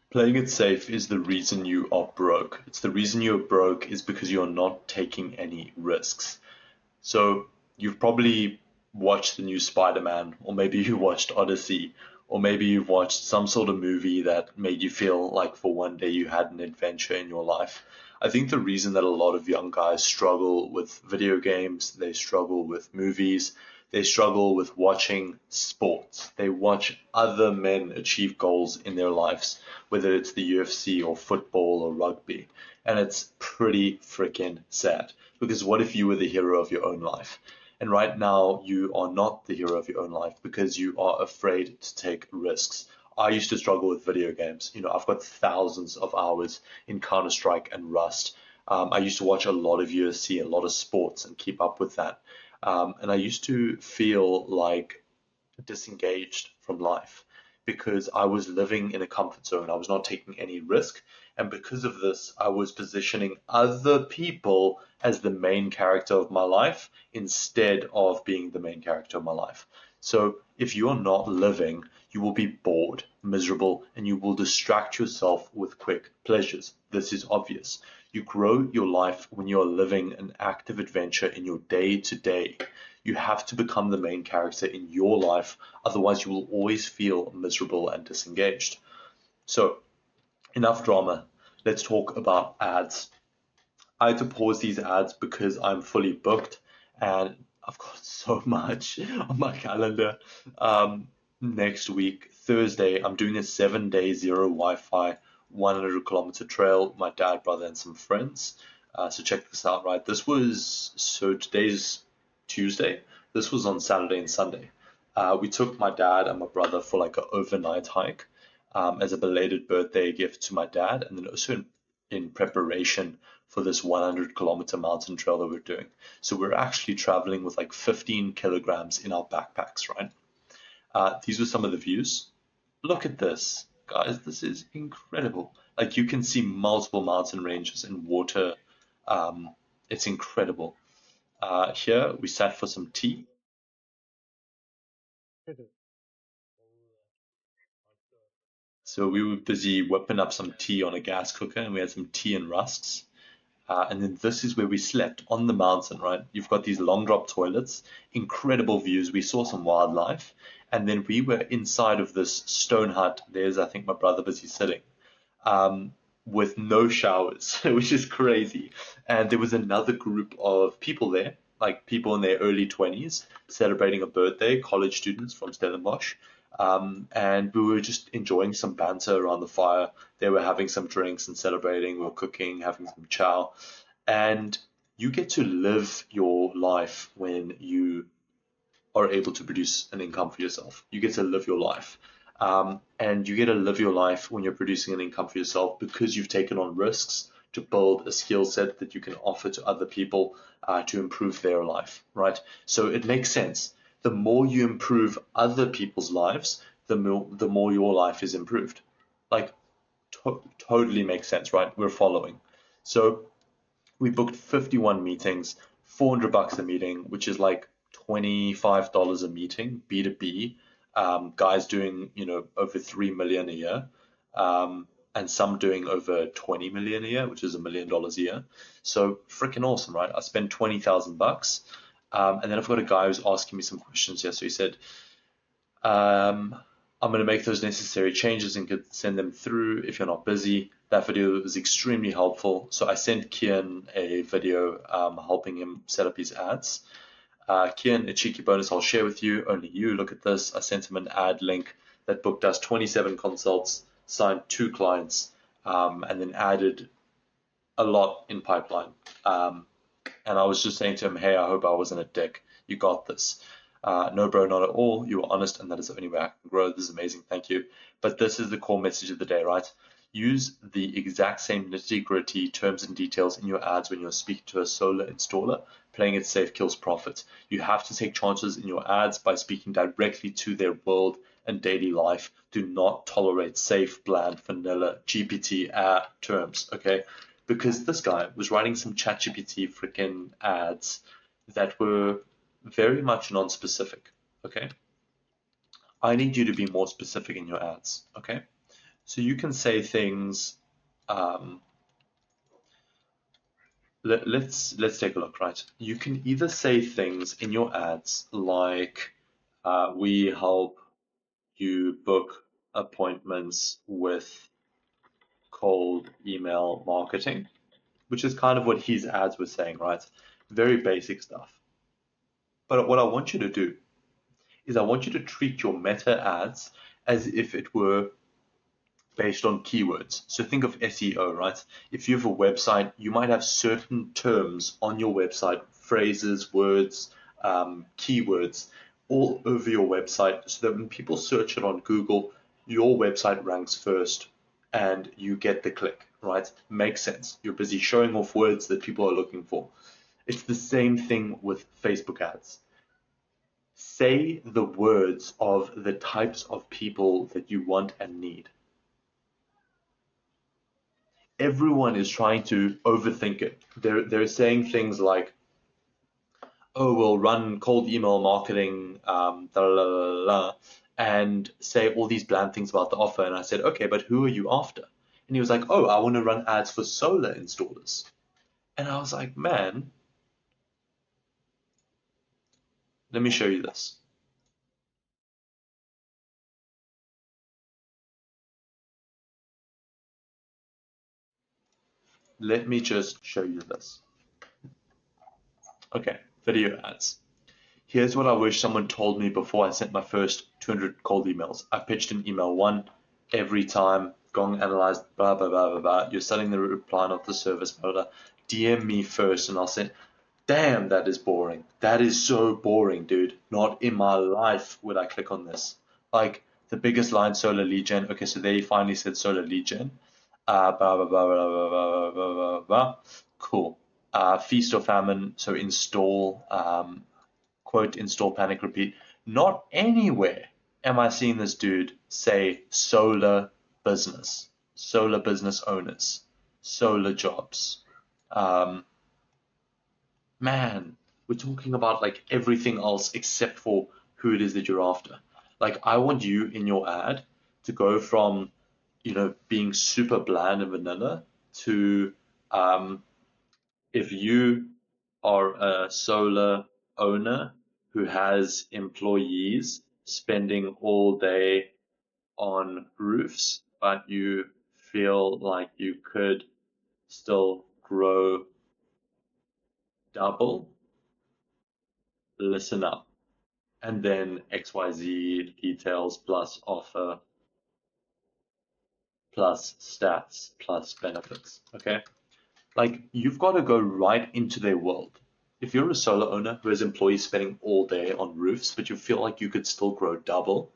Playing it safe is the reason you are broke. It's the reason you're broke is because you're not taking any risks. So you've probably watched the new Spider-Man, or maybe you watched Odyssey, or maybe you've watched some sort of movie that made you feel like for one day you had an adventure in your life. I think the reason that a lot of young guys struggle with video games, they struggle with movies, they struggle with watching sports. They watch other men achieve goals in their lives, whether it's the UFC or football or rugby. And it's pretty freaking sad. Because what if you were the hero of your own life? And right now, you are not the hero of your own life because you are afraid to take risks. I used to struggle with video games. I've got thousands of hours in Counter-Strike and Rust. I used to watch a lot of UFC, a lot of sports, and keep up with that. And I used to feel like disengaged from life because I was living in a comfort zone. I was not taking any risk. And because of this, I was positioning other people as the main character of my life instead of being the main character of my life. So if you're not living, you will be bored, miserable, and you will distract yourself with quick pleasures. This is obvious. You grow your life when you're living an active adventure in your day to day. You have to become the main character in your life, otherwise, you will always feel miserable and disengaged. So, enough drama. Let's talk about ads. I had to pause these ads because I'm fully booked and I've got so much on my calendar. Next week, Thursday, I'm doing a 7 day zero Wi Fi 100-kilometer trail with my dad, brother, and some friends. So check this out, right? So today's Tuesday. This was on Saturday and Sunday. We took my dad and my brother for like an overnight hike as a belated birthday gift to my dad, and then also in preparation for this 100-kilometer mountain trail that we're doing. So we're actually traveling with like 15 kilograms in our backpacks, right? These were some of the views. Look at this, guys. This is incredible. Like you can see multiple mountain ranges and water. Um, it's incredible. Here we sat for some tea. So we were busy whipping up some tea on a gas cooker, and we had some tea and rusks. And then this is where we slept on the mountain, right? You've got these long drop toilets, incredible views. We saw some wildlife. And then we were inside of this stone hut. There's, I think, my brother busy sitting, um, with no showers, which is crazy. And there was another group of people there, like people in their early 20s, celebrating a birthday, college students from Stellenbosch. And we were just enjoying some banter around the fire. They were having some drinks and celebrating. We were cooking, having some chow. And you get to live your life when you are able to produce an income for yourself. You get to live your life. And you get to live your life when you're producing an income for yourself because you've taken on risks to build a skill set that you can offer to other people to improve their life, right? So it makes sense. The more you improve other people's lives, the more your life is improved. Like, totally makes sense, right? We're following. So we booked 51 meetings, $400 a meeting, which is like $25 a meeting, B2B. Guys doing, over 3 million a year. And some doing over 20 million a year, which is $1 million a year. So freaking awesome, right? I spent 20,000 bucks. And then I've got a guy who's asking me some questions here. So he said, um, I'm going to make those necessary changes and could send them through if you're not busy. That video was extremely helpful. So I sent Kian a video helping him set up his ads. Kian, a cheeky bonus I'll share with you. Only you look at this. I sent him an ad link that booked us 27 consults, signed 2 clients, and then added a lot in pipeline. And I was just saying to him, hey, I hope I wasn't a dick. You got this. No, bro, not at all. You were honest, and that is the only way I can grow. This is amazing. Thank you. But this is the core message of the day, right? Use the exact same nitty-gritty terms and details in your ads when you're speaking to a solar installer. Playing it safe kills profits. You have to take chances in your ads by speaking directly to their world and daily life. Do not tolerate safe, bland, vanilla, GPT terms, okay? Because this guy was writing some ChatGPT freaking ads that were very much non-specific. Okay, I need you to be more specific in your ads. Okay, So you can say things. Let's take a look, right? You can either say things in your ads like, "We help you book appointments with cold email marketing," which is kind of what his ads were saying, right? Very basic stuff. But what I want you to do is I want you to treat your meta ads as if it were based on keywords. So think of SEO, right? If you have a website, you might have certain terms on your website, phrases, words, keywords, all over your website, so that when people search it on Google, your website ranks first and you get the click, right? Makes sense. You're busy showing off words that people are looking for. It's the same thing with Facebook ads. Say the words of the types of people that you want and need. Everyone is trying to overthink it. They're saying things like, "Oh, we'll run cold email marketing, da, la, la, la," and say all these bland things about the offer. And I said, "Okay, but who are you after?" And he was like, "Oh, I want to run ads for solar installers." And I was like, "Man, let me show you this. Let me just show you this." Okay, video ads. Here's what I wish someone told me before I sent my first 200 cold emails. I pitched an email one every time, gong analyzed, blah, blah, blah, blah, blah. You're selling the reply, not the service, blah, blah. DM me first and I'll say, "Damn, that is boring. That is so boring, dude. Not in my life would I click on this." Like the biggest line, solar lead gen. Okay, so they finally said solar lead gen. Blah, blah, blah, blah, blah, blah, blah, blah, blah. Cool. Feast or famine, so install, quote, "install, panic, repeat." Not anywhere am I seeing this dude say solar business owners, solar jobs. Man, we're talking about like everything else except for who it is that you're after. Like, I want you in your ad to go from, being super bland and vanilla to, if you are a solar owner who has employees spending all day on roofs, but you feel like you could still grow double, listen up. And then XYZ details plus offer plus stats plus benefits. Okay. Like, you've got to go right into their world. If you're a solar owner who has employees spending all day on roofs, but you feel like you could still grow double,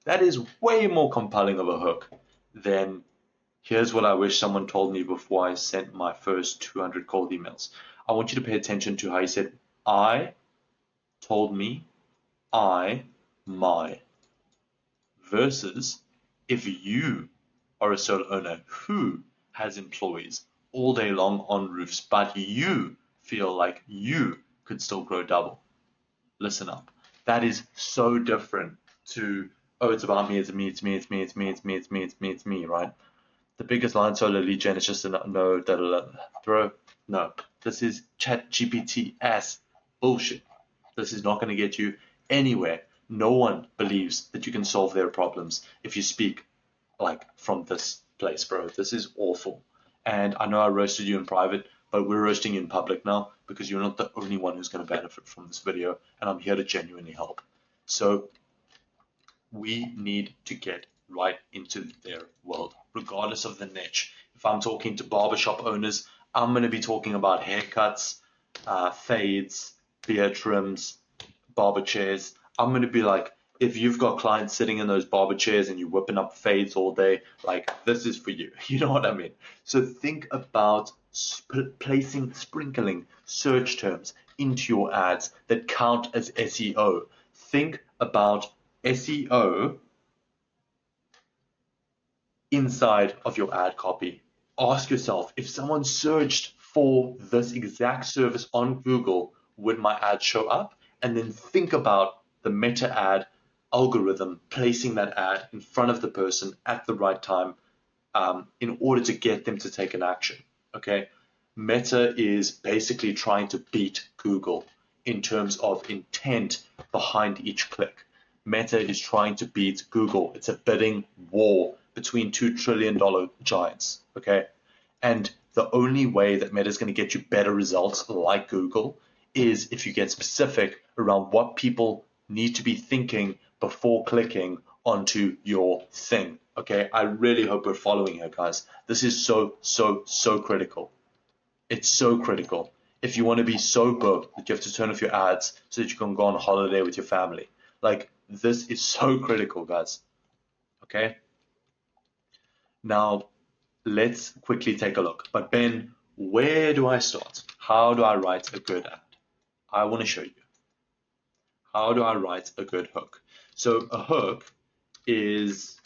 that is way more compelling of a hook than, "Here's what I wish someone told me before I sent my first 200 cold emails." I want you to pay attention to how he said, "I told me, my," versus, if you are a sole owner who has employees all day long on roofs, but you feel like you could still grow double. Listen up. That is so different to, "Oh, it's about me, it's me, it's me, it's me, it's me, it's me, it's me, it's me, it's me," right? The biggest line solar lead gen is just a no, da, da, da. Bro, no. This is chat GPT ass bullshit. This is not going to get you anywhere. No one believes that you can solve their problems if you speak like from this place, bro. This is awful. And I know I roasted you in private, but we're roasting you in public now because you're not the only one who's going to benefit from this video, and I'm here to genuinely help. So we need to get right into their world, regardless of the niche. If I'm talking to barbershop owners, I'm going to be talking about haircuts, fades, beard trims, barber chairs. I'm going to be like, if you've got clients sitting in those barber chairs and you're whipping up fades all day, like, this is for you. You know what I mean? So think about sprinkling search terms into your ads that count as SEO. Think about SEO inside of your ad copy. Ask yourself, if someone searched for this exact service on Google, would my ad show up? And then think about the meta ad algorithm placing that ad in front of the person at the right time in order to get them to take an action. Okay, Meta is basically trying to beat Google in terms of intent behind each click. Meta is trying to beat Google. It's a bidding war between $2 trillion giants. Okay, and the only way that Meta is going to get you better results like Google is if you get specific around what people need to be thinking before clicking onto your thing. Okay, I really hope we're following here, guys. This is so critical. It's so critical. If you want to be so booked that you have to turn off your ads so that you can go on holiday with your family. Like, this is so critical, guys. Okay? Now, let's quickly take a look. But Ben, where do I start? How do I write a good ad? I want to show you. How do I write a good hook? So a hook is,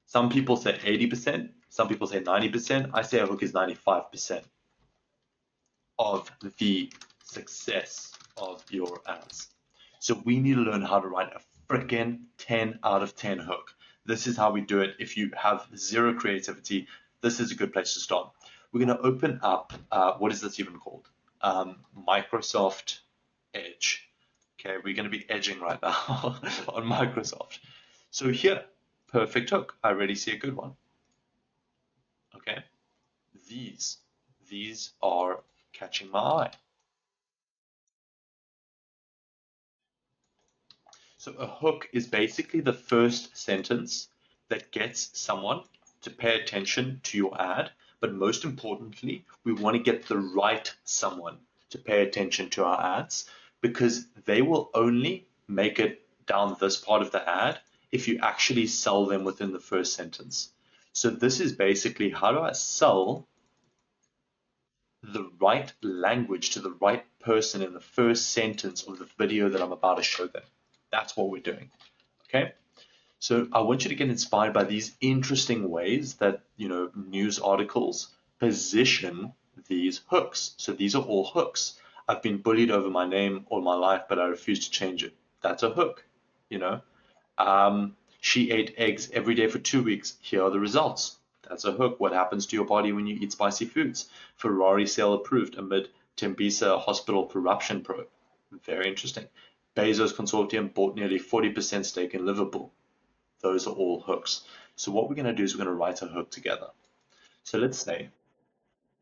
some people say 80%, some people say 90%. I say a hook is 95% of the success of your ads. So we need to learn how to write a freaking 10 out of 10 hook. This is how we do it. If you have zero creativity, this is a good place to start. We're going to open up, what is this even called? Microsoft Edge. Okay, we're going to be edging right now on Microsoft. So here, perfect hook. I already see a good one. Okay, these are catching my eye. So a hook is basically the first sentence that gets someone to pay attention to your ad, but most importantly, we want to get the right someone to pay attention to our ads, because they will only make it down this part of the ad if you actually sell them within the first sentence. So this is basically, how do I sell the right language to the right person in the first sentence of the video that I'm about to show them. That's what we're doing. Okay, so I want you to get inspired by these interesting ways that, you know, news articles position these hooks. So these are all hooks. I've been bullied over my name all my life, but I refuse to change it. That's a hook. You know, she ate eggs every day for 2 weeks. Here are the results. That's a hook. What happens to your body when you eat spicy foods? Ferrari sale approved amid Tembisa hospital corruption probe. Very interesting. Bezos Consortium bought nearly 40% stake in Liverpool. Those are all hooks. So what we're going to do is we're going to write a hook together. So let's say,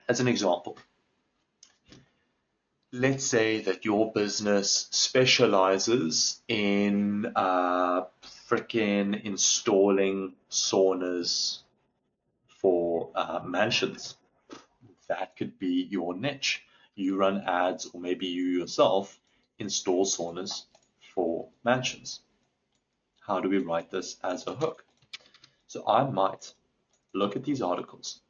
as an example, let's say that your business specializes in freaking installing saunas for mansions. That could be your niche. You run ads, or maybe you yourself install saunas for mansions. How do we write this as a hook? So I might look at these articles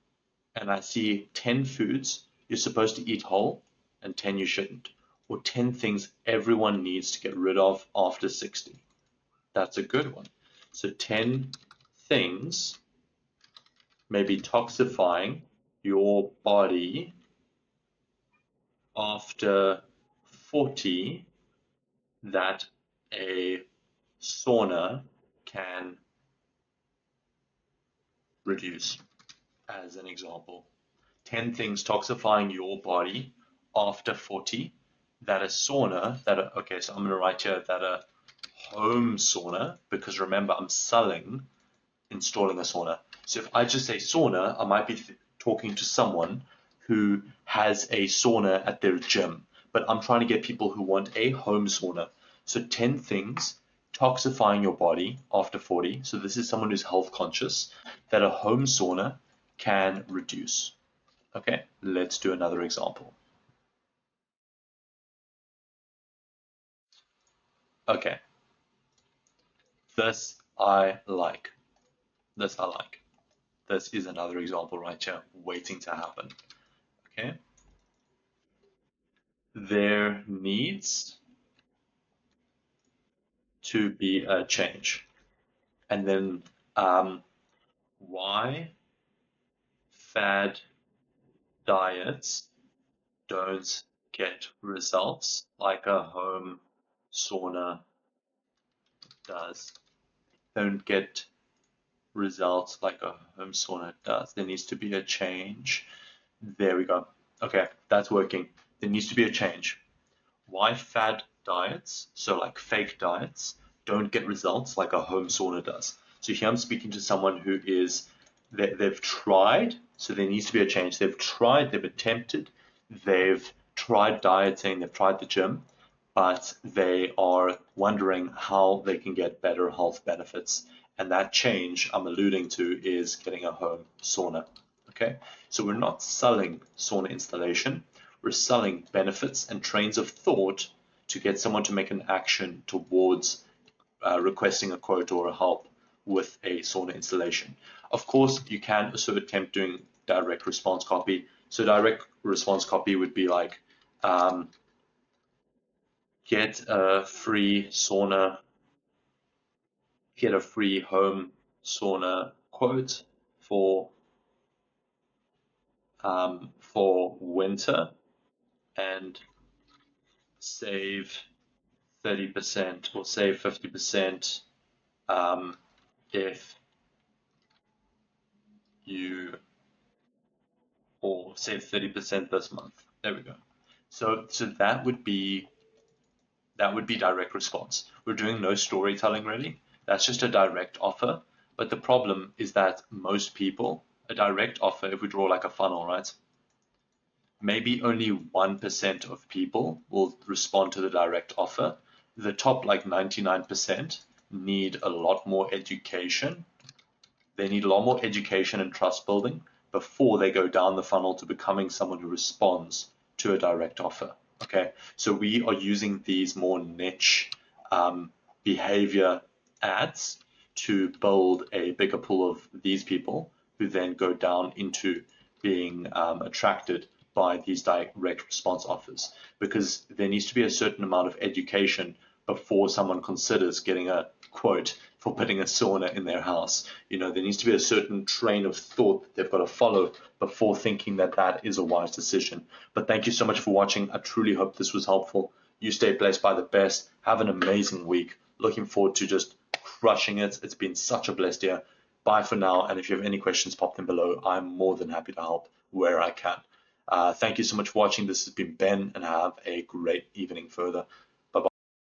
and I see 10 foods you're supposed to eat whole and 10 you shouldn't, or 10 things everyone needs to get rid of after 60. That's a good one. So 10 things maybe toxifying your body after 40 that a sauna can reduce, as an example. 10 things toxifying your body after 40 that a sauna, okay, so I'm going to write here that a home sauna, because remember, I'm selling installing a sauna. So if I just say sauna, I might be talking to someone who has a sauna at their gym, but I'm trying to get people who want a home sauna. So 10 things toxifying your body after 40. So this is someone who's health conscious, that a home sauna can reduce. Okay, let's do another example. Okay, this I like. This I like. This is another example right here, waiting to happen. Okay, there needs to be a change. And then why fad diets don't get results like a home sauna does. Don't get results like a home sauna does. There needs to be a change. There we go. Okay, that's working. There needs to be a change. Why fad diets, so like fake diets, don't get results like a home sauna does? So here I'm speaking to someone who is, they've tried, so there needs to be a change. They've tried, they've attempted, they've tried dieting, they've tried the gym, but they are wondering how they can get better health benefits. And that change I'm alluding to is getting a home sauna. Okay, so we're not selling sauna installation, we're selling benefits and trains of thought to get someone to make an action towards requesting a quote or a help with a sauna installation. Of course, you can also attempt doing direct response copy. So direct response copy would be like, get a free home sauna quote for winter and save 30% or save 50% if you, or save 30% this month. There we go. So that would be direct response. We're doing no storytelling really. That's just a direct offer. But the problem is that most people, a direct offer, if we draw like a funnel, right? Maybe only 1% of people will respond to the direct offer. The top like 99% need a lot more education. They need a lot more education and trust building before they go down the funnel to becoming someone who responds to a direct offer. Okay, so we are using these more niche behavior ads to build a bigger pool of these people who then go down into being attracted by these direct response offers, because there needs to be a certain amount of education before someone considers getting a quote for putting a sauna in their house. There needs to be a certain train of thought that they've got to follow before thinking that that is a wise decision. But thank you so much for watching. I truly hope this was helpful. You stay blessed by the best. Have an amazing week. Looking forward to just crushing it. It's been such a blessed year. Bye for now. And if you have any questions, pop them below. I'm more than happy to help where I can. Thank you so much for watching. This has been Ben, and have a great evening further.